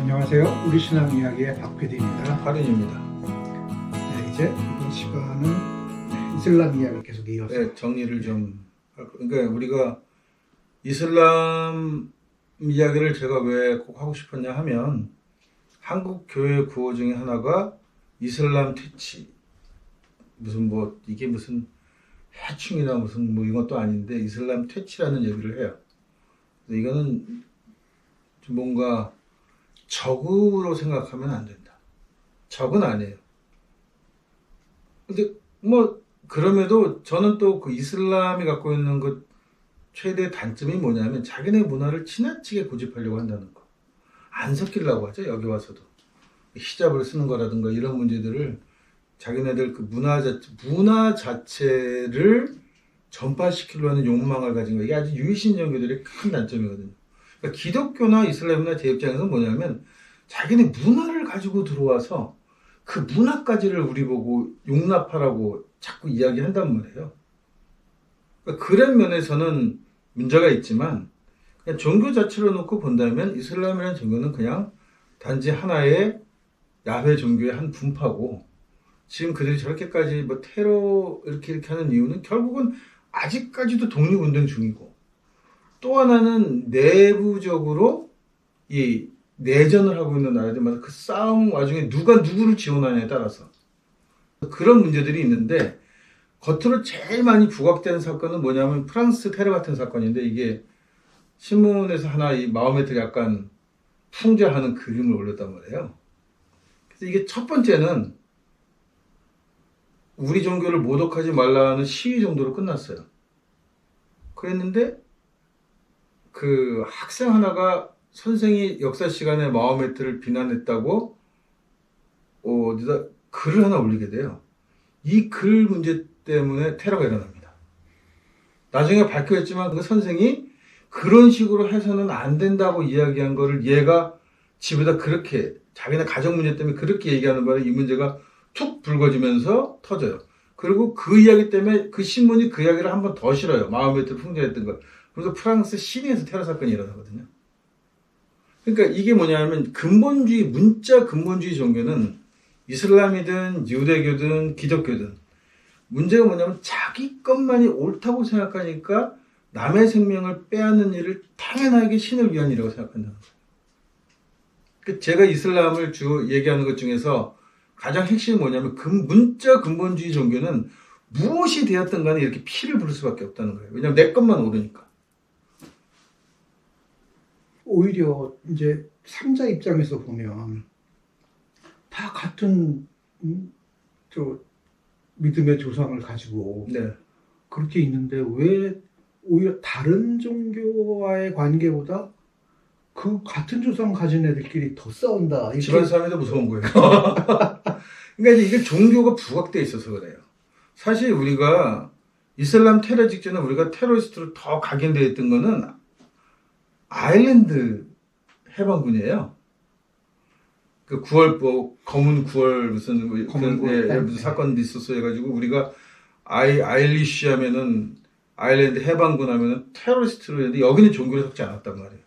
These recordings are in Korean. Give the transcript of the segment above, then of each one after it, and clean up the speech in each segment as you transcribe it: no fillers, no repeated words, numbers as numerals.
안녕하세요. 우리 신앙 이야기의 박 PD입니다. 할인입니다. 네, 이제 이번 시간은 이슬람 이야기 계속 이어서 네, 정리를 좀 그러니까 우리가 이슬람 이야기를 제가 왜 꼭 하고 싶었냐 하면 한국 교회 구호 중에 하나가 이슬람 퇴치, 무슨 뭐 이게 무슨 해충이나 무슨 뭐 이것도 아닌데 이슬람 퇴치라는 얘기를 해요. 이거는 좀 뭔가 적으로 생각하면 안 된다. 적은 아니에요. 근데 뭐 그럼에도 저는 또 그 이슬람이 갖고 있는 그 최대 단점이 뭐냐면 자기네 문화를 지나치게 고집하려고 한다는 거. 안 섞이려고 하죠. 여기 와서도 히잡을 쓰는 거라든가 이런 문제들을 자기네들 그 문화 자체를 전파시키려 하는 욕망을 가진 거. 이게 아주 유이신종교들의 큰 단점이거든요. 그러니까 기독교나 이슬람이나 제 입장에서는 뭐냐면 자기네 문화를 가지고 들어와서 그 문화까지를 우리 보고 용납하라고 자꾸 이야기한단 말이에요. 그러니까 그런 면에서는 문제가 있지만 그냥 종교 자체로 놓고 본다면 이슬람이라는 종교는 그냥 단지 하나의 야훼 종교의 한 분파고 지금 그들이 저렇게까지 뭐 테러 이렇게 하는 이유는 결국은 아직까지도 독립운동 중이고 또 하나는 내부적으로 이 내전을 하고 있는 나라들마다 그 싸움 와중에 누가 누구를 지원하냐에 따라서 그런 문제들이 있는데 겉으로 제일 많이 부각되는 사건은 뭐냐면 프랑스 테러 같은 사건인데 이게 신문에서 하나 이 마호메트를 약간 풍자하는 그림을 올렸단 말이에요. 그래서 이게 첫 번째는 우리 종교를 모독하지 말라는 시위 정도로 끝났어요. 그랬는데 그 학생 하나가 선생이 역사 시간에 마호메트를 비난했다고 어디다 글을 하나 올리게 돼요. 이 글 문제 때문에 테러가 일어납니다. 나중에 밝혀졌지만 그 선생이 그런 식으로 해서는 안 된다고 이야기한 거를 얘가 집에다 그렇게 자기네 가정 문제 때문에 그렇게 얘기하는 바람에 이 문제가 툭 불거지면서 터져요. 그리고 그 이야기 때문에 그 신문이 그 이야기를 한 번 더 실어요. 마호메트를 풍자했던 걸. 그래서 프랑스 시내에서 테러 사건이 일어나거든요. 그러니까 이게 뭐냐면 근본주의, 문자 근본주의 종교는 이슬람이든 유대교든 기독교든 문제가 뭐냐면 자기 것만이 옳다고 생각하니까 남의 생명을 빼앗는 일을 당연하게 신을 위한 일이라고 생각한다는 거예요. 제가 이슬람을 주 얘기하는 것 중에서 가장 핵심이 뭐냐면 문자 근본주의 종교는 무엇이 되었든 간에 이렇게 피를 부를 수밖에 없다는 거예요. 왜냐하면 내 것만 옳으니까. 오히려 이제 삼자 입장에서 보면 다 같은 저 믿음의 조상을 가지고 네. 그렇게 있는데 왜 오히려 다른 종교와의 관계보다 그 같은 조상 가진 애들끼리 더 싸운다. 이렇게 집안 싸움이 더 무서운 거예요. 그러니까 이게 종교가 부각돼 있어서 그래요. 사실 우리가 이슬람 테러 직전에 우리가 테러리스트로 더 각인되어 있던 거는 아일랜드 해방군이에요. 그 9월 뭐 검은 9월 무슨 뭐 검은 9월 무슨 사건도 있었어 해가지고 우리가 아일리시 하면은 아일랜드 해방군 하면은 테러리스트로 했는데 여기는 종교를 섞지 않았단 말이에요.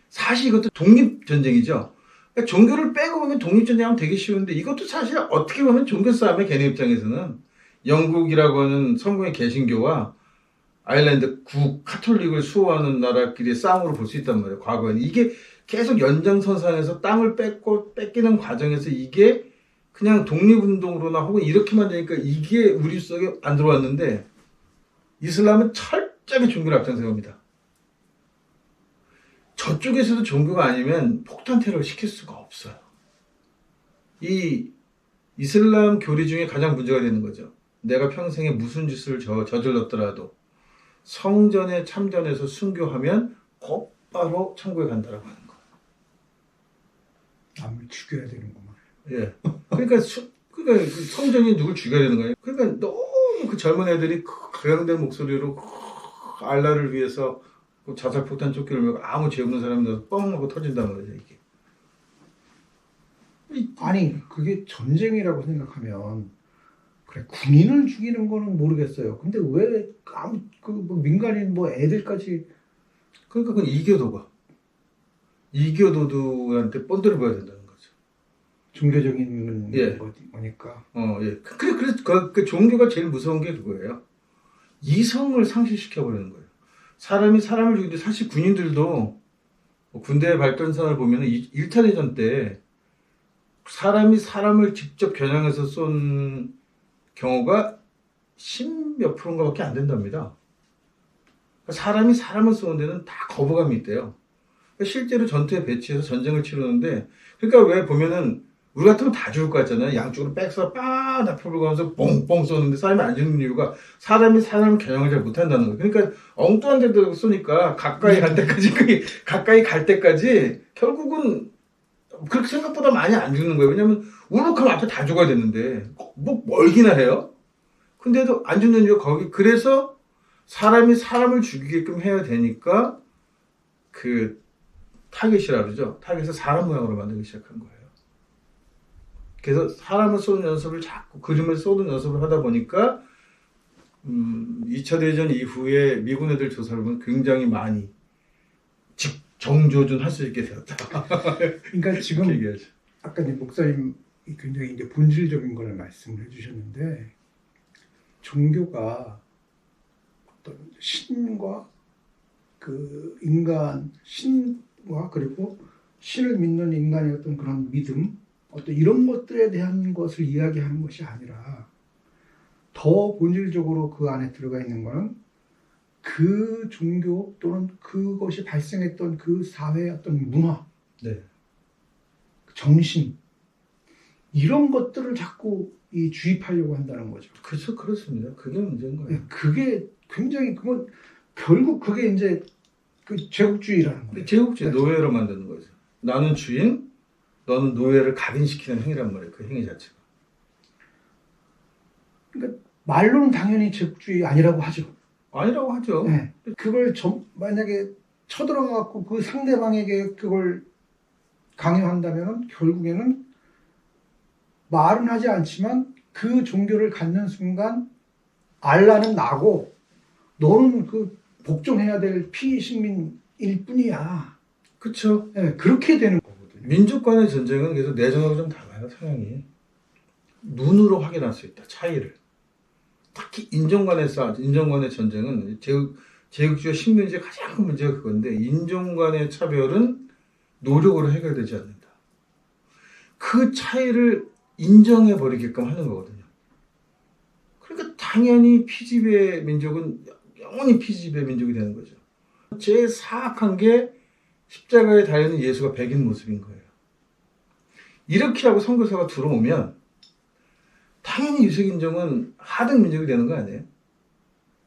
사실 이것도 독립전쟁이죠. 그러니까 종교를 빼고 보면 독립전쟁하면 되게 쉬운데 이것도 사실 어떻게 보면 종교 싸움의 걔네 입장에서는 영국이라고 하는 성공의 개신교와 아일랜드 구 카톨릭을 수호하는 나라끼리의 싸움으로 볼 수 있단 말이에요. 과거에는 이게 계속 연장선상에서 땅을 뺏기는 과정에서 이게 그냥 독립운동으로나 혹은 이렇게만 되니까 이게 우리 속에 안 들어왔는데 이슬람은 철저하게 종교를 앞장세웁니다. 저쪽에서도 종교가 아니면 폭탄 테러를 시킬 수가 없어요. 이 이슬람 교리 중에 가장 문제가 되는 거죠. 내가 평생에 무슨 짓을 저질렀더라도 성전에 참전해서 순교하면 곧바로 천국에 간다라고 하는 거예요. 남을 죽여야 되는구만. 예. 그러니까 그 성전이 누굴 죽여야 되는 거예요. 그러니까 너무 그 젊은 애들이 가장된 목소리로 알라를 위해서 자살폭탄 조끼를 메고 아무 죄 없는 사람이 나서 뻥 하고 터진단 말이죠, 이게. 아니 그게 전쟁이라고 생각하면 그래 군인을 죽이는 거는 모르겠어요. 근데 왜 아무 그 뭐 민간인 뭐 애들까지 그러니까 그건 이교도가. 이교도들한테 본드를 보여야 된다는 거죠. 종교적인 예. 거니까. 예. 그래, 그 종교가 제일 무서운 게 그거예요. 이성을 상실시켜버리는 거예요. 사람이 사람을 죽이는데 사실 군인들도 군대 발전선을 보면 1차 대전 때 사람이 사람을 직접 겨냥해서 쏜 경우가 10몇 프로인가밖에 안 된답니다. 사람이 사람을 쏘는 데는 다 거부감이 있대요. 실제로 전투에 배치해서 전쟁을 치르는데, 그러니까 왜 보면은 우리 같으면 다 죽을 것 같잖아요. 양쪽으로 백서 빡 나풀고 가면서 뽕뽕 쏘는데 사람이 안 죽는 이유가 사람이 사람을 겨냥을 잘 못한다는 거예요. 그러니까 엉뚱한 데도 쏘니까 가까이 갈 때까지 결국은 그렇게 생각보다 많이 안 죽는 거예요. 왜냐면 울컥하면 앞에 다 죽어야 되는데 뭐 멀기나 해요. 근데도 안 죽는 이유가 거기, 그래서 사람이 사람을 죽이게끔 해야 되니까 그 타겟이라 그러죠. 타겟을 사람 모양으로 만들기 시작한 거예요. 그래서 사람을 쏘는 연습을 자꾸, 그림을 쏘는 연습을 하다 보니까 2차 대전 이후에 미군 애들 조사를 보면 굉장히 많이 정조준 할 수 있게 되었다. 그러니까 지금 그렇게 얘기하죠. 아까 이제 목사님이 굉장히 이제 본질적인 걸 말씀을 해주셨는데, 종교가 어떤 신과 그 인간, 신과 그리고 신을 믿는 인간의 어떤 그런 믿음, 어떤 이런 것들에 대한 것을 이야기하는 것이 아니라 더 본질적으로 그 안에 들어가 있는 것은 그 종교 또는 그것이 발생했던 그 사회의 어떤 문화, 네. 정신, 이런 것들을 자꾸 주입하려고 한다는 거죠. 그렇죠. 그렇습니다. 그게 문제인 거예요. 그게 굉장히, 그건 결국 그게 이제 그 제국주의라는 거예요. 제국주의 노예로 만드는 거죠. 나는 주인, 너는 노예를 각인시키는 행위란 말이에요. 그 행위 자체가. 그러니까 말로는 당연히 제국주의 아니라고 하죠. 아니라고 하죠. 네. 그걸 만약에 쳐들어가 갖고 그 상대방에게 그걸 강요한다면 결국에는 말은 하지 않지만 그 종교를 갖는 순간 알라는 나고 너는 그 복종해야 될 피식민일 뿐이야. 그렇죠. 네, 그렇게 되는 거거든요. 민족 간의 전쟁은 그래서 내전하고 좀 달라요. 성향이. 눈으로 확인할 수 있다. 차이를. 특히 인종 간의 전쟁은 제국주의 식민지의 가장 큰 문제가 그건데, 인종 간의 차별은 노력으로 해결되지 않는다. 그 차이를 인정해 버리게끔 하는 거거든요. 그러니까 당연히 피지배 민족은 영원히 피지배 민족이 되는 거죠. 제일 사악한 게 십자가에 달려있는 예수가 백인 모습인 거예요. 이렇게 하고 선교사가 들어오면 당연히 유색인종은 하등 민족이 되는 거 아니에요?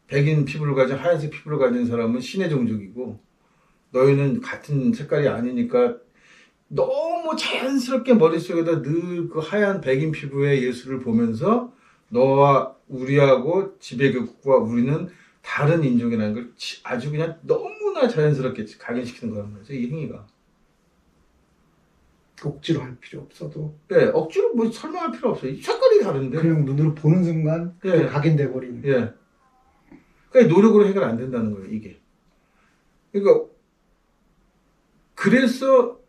백인 피부를 가진, 하얀색 피부를 가진 사람은 신의 종족이고, 너희는 같은 색깔이 아니니까 너무 자연스럽게 머릿속에다 늘 그 하얀 백인 피부의 예수를 보면서 너와 우리하고 지배국과 우리는 다른 인종이라는 걸 아주 그냥 너무나 자연스럽게 각인시키는 거란 말이죠. 이 행위가. 억지로 할 필요 없어도 네, 억지로 뭐 설명할 필요 없어요. 색깔이 다른데. 그냥 눈으로 보는 순간 그게 예. 각인돼 버리는. 예. 그러니까 노력으로 해결 안 된다는 거예요, 이게. 그러니까 그래서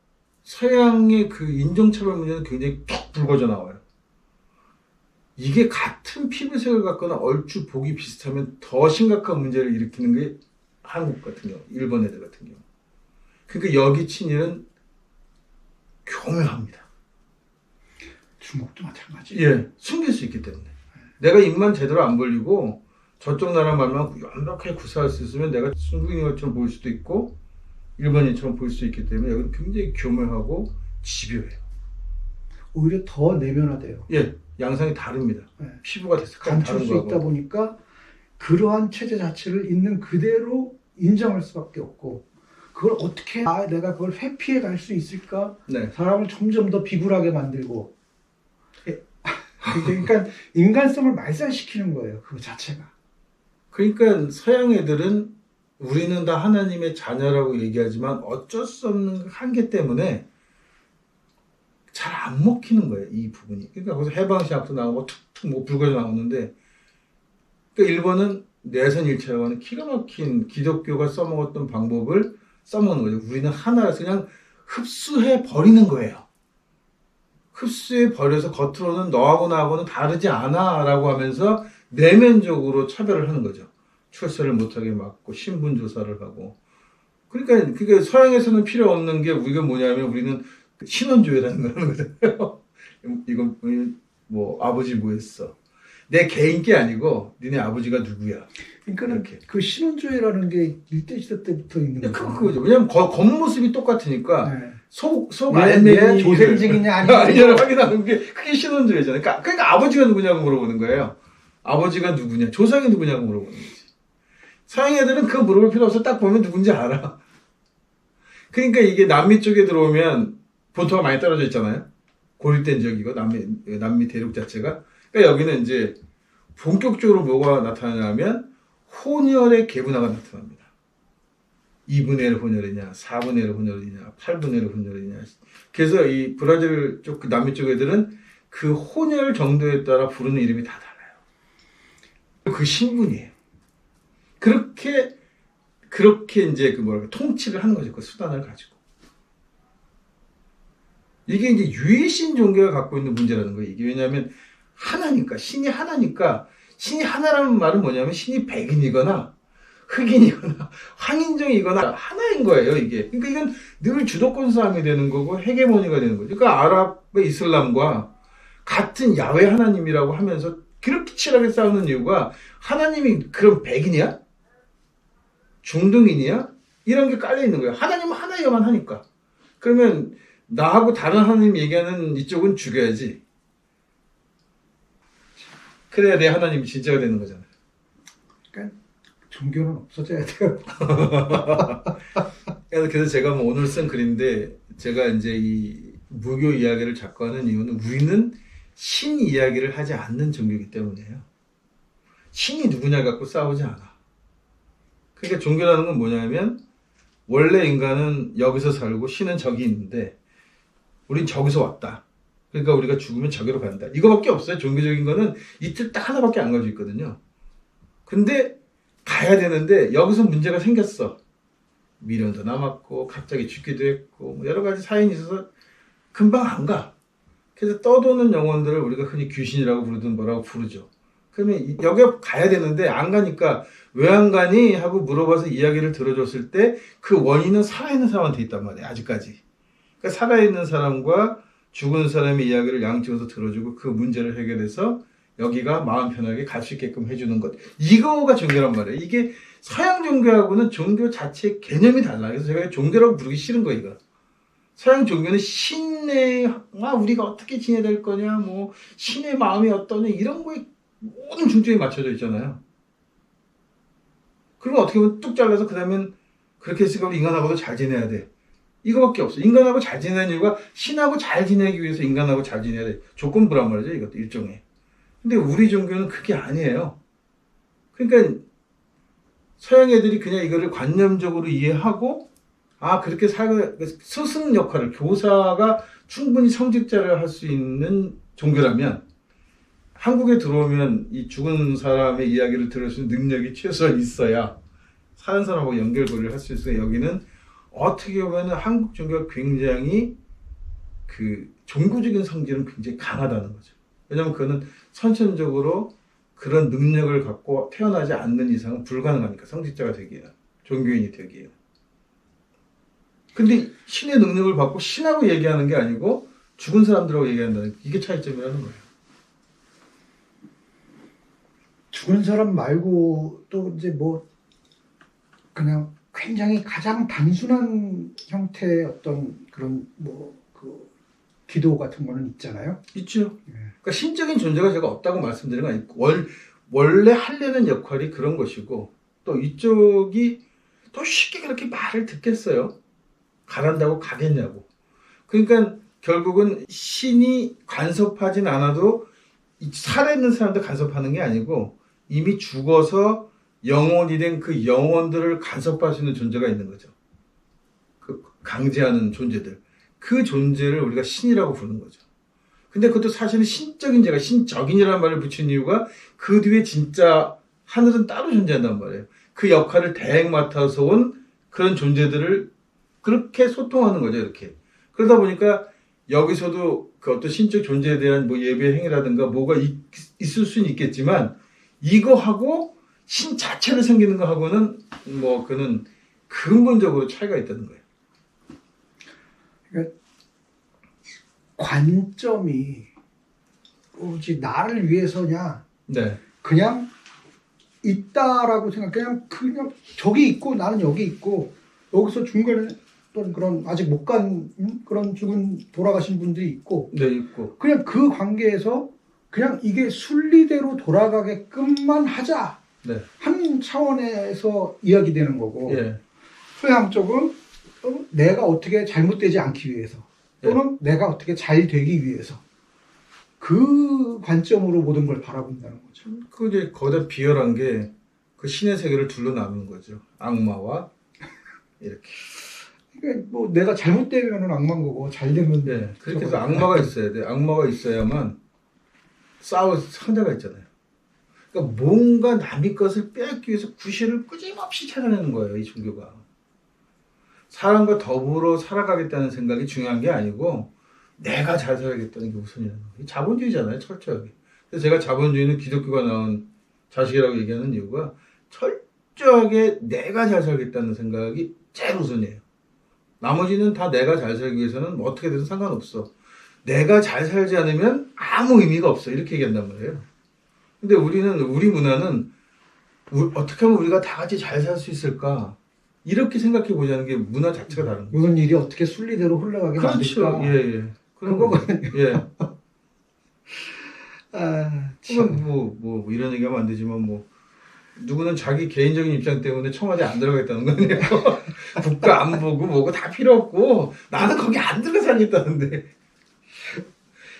서양의 그 인종차별 문제는 굉장히 툭 불거져 나와요. 이게 같은 피부색을 갖거나 얼추 보기 비슷하면 더 심각한 문제를 일으키는 게 한국 같은 경우, 일본 애들 같은 경우. 그러니까 여기 친일은 교묘합니다. 중국도 마찬가지. 예, 숨길 수 있기 때문에. 내가 입만 제대로 안 벌리고 저쪽 나라 말만 완벽하게 구사할 수 있으면 내가 중국인처럼 보일 수도 있고 일본인처럼 보일 수 있기 때문에 여기는 굉장히 교묘하고 집요해요. 오히려 더 내면화돼요. 예, 양상이 다릅니다. 네. 피부가 색깔이 감출 다른 수 있다 거하고. 보니까 그러한 체제 자체를 있는 그대로 인정할 수밖에 없고, 그걸 어떻게 내가 그걸 회피해 갈 수 있을까? 네. 사람을 점점 더 비굴하게 만들고, 그러니까 인간성을 말살시키는 거예요. 그 자체가. 그러니까 서양 애들은 우리는 다 하나님의 자녀라고 얘기하지만 어쩔 수 없는 한계 때문에 잘 안 먹히는 거예요, 이 부분이. 그러니까 거기서 해방시합도 나오고 툭툭 뭐 불거져 나오는데, 그러니까 일본은 내선 일체라고 하는 기가 막힌 기독교가 써먹었던 방법을 써먹는 거죠. 우리는 하나라서 그냥 흡수해 버리는 거예요. 흡수해 버려서 겉으로는 너하고 나하고는 다르지 않아 라고 하면서 내면적으로 차별을 하는 거죠. 출세를 못하게 막고 신분 조사를 하고. 그러니까 그게 서양에서는 필요 없는 게 우리가 뭐냐면 우리는 신원조회라는 걸 하는 거잖아요. 이거 뭐 아버지 뭐 했어. 내 개인 게 아니고 니네 아버지가 누구야. 그러니까는 이렇게. 그 신혼조회라는 게 일제시대 때부터 있는 거죠. 그거죠. 왜냐면 겉모습이 똑같으니까 네. 속 얘 알맹이 조생직이냐 아니냐를 확인하는 게 그게 신원조회잖아요. 그러니까 아버지가 누구냐고 물어보는 거예요. 아버지가 누구냐, 조상이 누구냐고 물어보는 거지. 서양 애들은 그거 물어볼 필요 없어. 딱 보면 누군지 알아. 그러니까 이게 남미 쪽에 들어오면 본토가 많이 떨어져 있잖아요. 고립된 지역이고 남미 대륙 자체가. 그러니까 여기는 이제 본격적으로 뭐가 나타나냐면 혼혈의 계분화가 나타납니다. 2분의 1 혼혈이냐, 4분의 1 혼혈이냐, 8분의 1 혼혈이냐. 그래서 이 브라질 쪽, 그 남미 쪽 애들은 그 혼혈 정도에 따라 부르는 이름이 다 달라요. 그 신분이에요. 그렇게 이제 그 뭐랄까, 통치를 하는 거죠. 그 수단을 가지고. 이게 이제 유해신 종교가 갖고 있는 문제라는 거예요. 이게 왜냐하면 하나니까, 신이 하나니까, 신이 하나라는 말은 뭐냐면 신이 백인이거나 흑인이거나 황인종이거나 하나인 거예요, 이게. 그러니까 이건 늘 주도권 싸움이 되는 거고 헤게모니가 되는 거죠. 그러니까 아랍의 이슬람과 같은 야훼 하나님이라고 하면서 그렇게 치열하게 싸우는 이유가 하나님이 그럼 백인이야? 중동인이야? 이런 게 깔려 있는 거예요. 하나님은 하나여만 하니까. 그러면 나하고 다른 하나님 얘기하는 이쪽은 죽여야지. 그래야 내 하나님이 진짜가 되는 거잖아요. 그러니까 종교는 없어져야 돼요. 그래서 제가 뭐 오늘 쓴 글인데 제가 이제 이 무교 이야기를 자꾸 하는 이유는 우리는 신 이야기를 하지 않는 종교이기 때문이에요. 신이 누구냐 갖고 싸우지 않아. 그러니까 종교라는 건 뭐냐면 원래 인간은 여기서 살고 신은 저기 있는데 우린 저기서 왔다. 그러니까 우리가 죽으면 저기로 간다. 이거밖에 없어요. 종교적인 거는 이틀 딱 하나밖에 안 가지고 있거든요. 근데 가야 되는데 여기서 문제가 생겼어. 미련도 남았고 갑자기 죽기도 했고 뭐 여러 가지 사연이 있어서 금방 안 가. 그래서 떠도는 영혼들을 우리가 흔히 귀신이라고 부르든 뭐라고 부르죠. 그러면 여기 가야 되는데 안 가니까 왜 안 가니? 하고 물어봐서 이야기를 들어줬을 때 그 원인은 살아있는 사람한테 있단 말이에요. 아직까지. 그러니까 살아있는 사람과 죽은 사람의 이야기를 양쪽에서 들어주고 그 문제를 해결해서 여기가 마음 편하게 갈 수 있게끔 해주는 것. 이거가 종교란 말이에요. 이게 서양 종교하고는 종교 자체의 개념이 달라요. 그래서 제가 종교라고 부르기 싫은 거예요. 이거. 서양 종교는 신의 우리가 어떻게 지내야 될 거냐, 뭐 신의 마음이 어떠냐 이런 거에 모든 중점이 맞춰져 있잖아요. 그리고 어떻게 보면 뚝 잘라서 그다음엔 그렇게 했으니까 우리 인간하고도 잘 지내야 돼. 이거밖에 없어. 인간하고 잘 지내는 이유가 신하고 잘 지내기 위해서 인간하고 잘 지내야 돼. 조건부란 말이죠. 이것도 일종의. 근데 우리 종교는 그게 아니에요. 그러니까 서양 애들이 그냥 이거를 관념적으로 이해하고 그렇게 스승 역할을 교사가 충분히 성직자를 할 수 있는 종교라면 한국에 들어오면 이 죽은 사람의 이야기를 들을 수 있는 능력이 최소한 있어야 사는 사람하고 연결고리를 할 수 있어요. 여기는 어떻게 보면 한국 종교가 굉장히 그 종교적인 성질은 굉장히 강하다는 거죠. 왜냐하면 그거는 선천적으로 그런 능력을 갖고 태어나지 않는 이상은 불가능하니까 성직자가 되기에는 종교인이 되기에는. 근데 신의 능력을 받고 신하고 얘기하는 게 아니고 죽은 사람들하고 얘기한다는 이게 차이점이라는 거예요. 죽은 사람 말고 또 이제 뭐 그냥 굉장히 가장 단순한 형태의 어떤 그런 뭐 그 기도 같은 거는 있잖아요. 있죠. 예. 그러니까 신적인 존재가 제가 없다고 말씀드리는 건 아니고 원래 하려는 역할이 그런 것이고 또 이쪽이 또 쉽게 그렇게 말을 듣겠어요. 가란다고 가겠냐고. 그러니까 결국은 신이 간섭하진 않아도 살아있는 사람들 간섭하는 게 아니고 이미 죽어서 영혼이 된 그 영혼들을 간섭할 수 있는 존재가 있는 거죠. 그 강제하는 존재들. 그 존재를 우리가 신이라고 부르는 거죠. 근데 그것도 사실은 신적인 제가 신적인이라는 말을 붙인 이유가 그 뒤에 진짜 하늘은 따로 존재한단 말이에요. 그 역할을 대행 맡아서 온 그런 존재들을 그렇게 소통하는 거죠, 이렇게. 그러다 보니까 여기서도 그 어떤 신적 존재에 대한 뭐 예배 행위라든가 뭐가 있을 수는 있겠지만 이거하고 신 자체를 섬기는 거하고는 뭐 그는 근본적으로 차이가 있다는 거예요. 관점이 오직 나를 위해서냐, 네. 그냥 있다라고 생각, 그냥 저기 있고 나는 여기 있고, 여기서 중간에 어떤 그런 아직 못 간 그런 죽은 돌아가신 분들이 있고, 네, 있고. 그냥 그 관계에서 그냥 이게 순리대로 돌아가게끔만 하자 네. 하는 차원에서 이야기되는 거고, 예. 서양 쪽은 내가 어떻게 잘못되지 않기 위해서 또는 내가 어떻게 잘 되기 위해서 그 관점으로 모든 걸 바라본다는 거죠. 그게 거기다 비열한 게 그 신의 세계를 둘로 나누는 거죠. 악마와 이렇게. 그러니까 뭐 내가 잘못되면 악마인 거고 잘 되면 네. 그렇게 해서 악마가 있어야 돼. 악마가 있어야만 싸울 상대가 있잖아요. 그러니까 뭔가 남의 것을 빼앗기 위해서 구실을 끊임없이 찾아내는 거예요, 이 종교가. 사람과 더불어 살아가겠다는 생각이 중요한 게 아니고 내가 잘 살아야겠다는 게 우선이라는 거예요. 자본주의잖아요, 철저하게. 그래서 제가 자본주의는 기독교가 나온 자식이라고 얘기하는 이유가 철저하게 내가 잘 살겠다는 생각이 제일 우선이에요. 나머지는 다 내가 잘 살기 위해서는 뭐 어떻게 돼도 상관없어. 내가 잘 살지 않으면 아무 의미가 없어. 이렇게 얘기한단 말이에요. 근데 우리 문화는 어떻게 하면 우리가 다 같이 잘 살 수 있을까? 이렇게 생각해 보자는 게 문화 자체가 다른 거예요. 모든 일이 어떻게 순리대로 흘러가게 그렇죠. 만들까? 예. 그런 그거거든요. 예. 아, 참. 뭐 이런 얘기하면 안 되지만 뭐 누구는 자기 개인적인 입장 때문에 청와대 안 들어가겠다는 거네요. 국가 안 보고 뭐고 다 필요 없고 나는 거기 안 들어가 살겠다는데.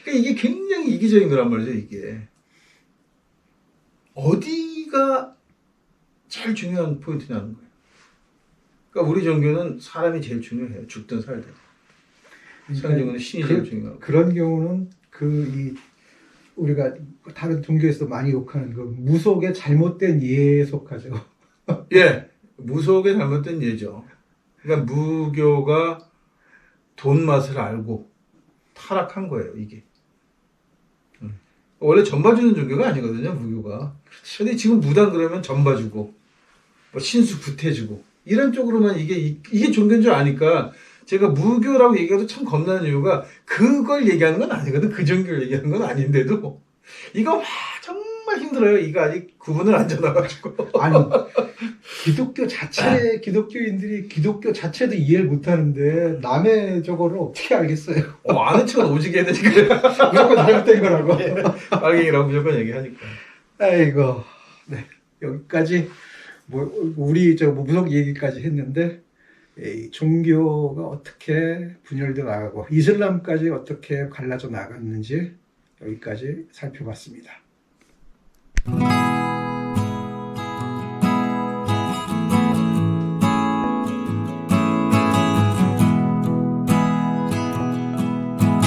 그러니까 이게 굉장히 이기적인 거란 말이죠. 이게 어디가 제일 중요한 포인트냐는 거예요. 그러니까 우리 종교는 사람이 제일 중요해요. 죽든 살든. 서양 종교는 신이 제일 중요하고. 그런 경우는 우리가 다른 종교에서 많이 욕하는 그 무속의 잘못된 예에 속하죠. 예, 무속의 잘못된 예죠. 그러니까 무교가 돈 맛을 알고 타락한 거예요, 이게. 원래 전 봐주는 종교가 아니거든요, 무교가. 근데 지금 무당 그러면 전 봐주고, 뭐 신수 구태주고, 이런 쪽으로만 이게 종교인 줄 아니까 제가 무교라고 얘기해도 참 겁나는 이유가 그걸 얘기하는 건 아니거든. 그 종교를 얘기하는 건 아닌데도 이거 정말 힘들어요. 이거 아직 구분을 안 져놔가지고. 아니, 기독교인들이 기독교 자체도 이해를 못 하는데 남의 저거를 어떻게 알겠어요? 아는 척은 오지게 해야 되니까. 무조건 잘못된 거라고. 예, 빨갱이라고 무조건 얘기하니까. 아이고, 네. 여기까지 우리 무속 얘기까지 했는데 이 종교가 어떻게 분열돼 나가고 이슬람까지 어떻게 갈라져 나갔는지 여기까지 살펴봤습니다.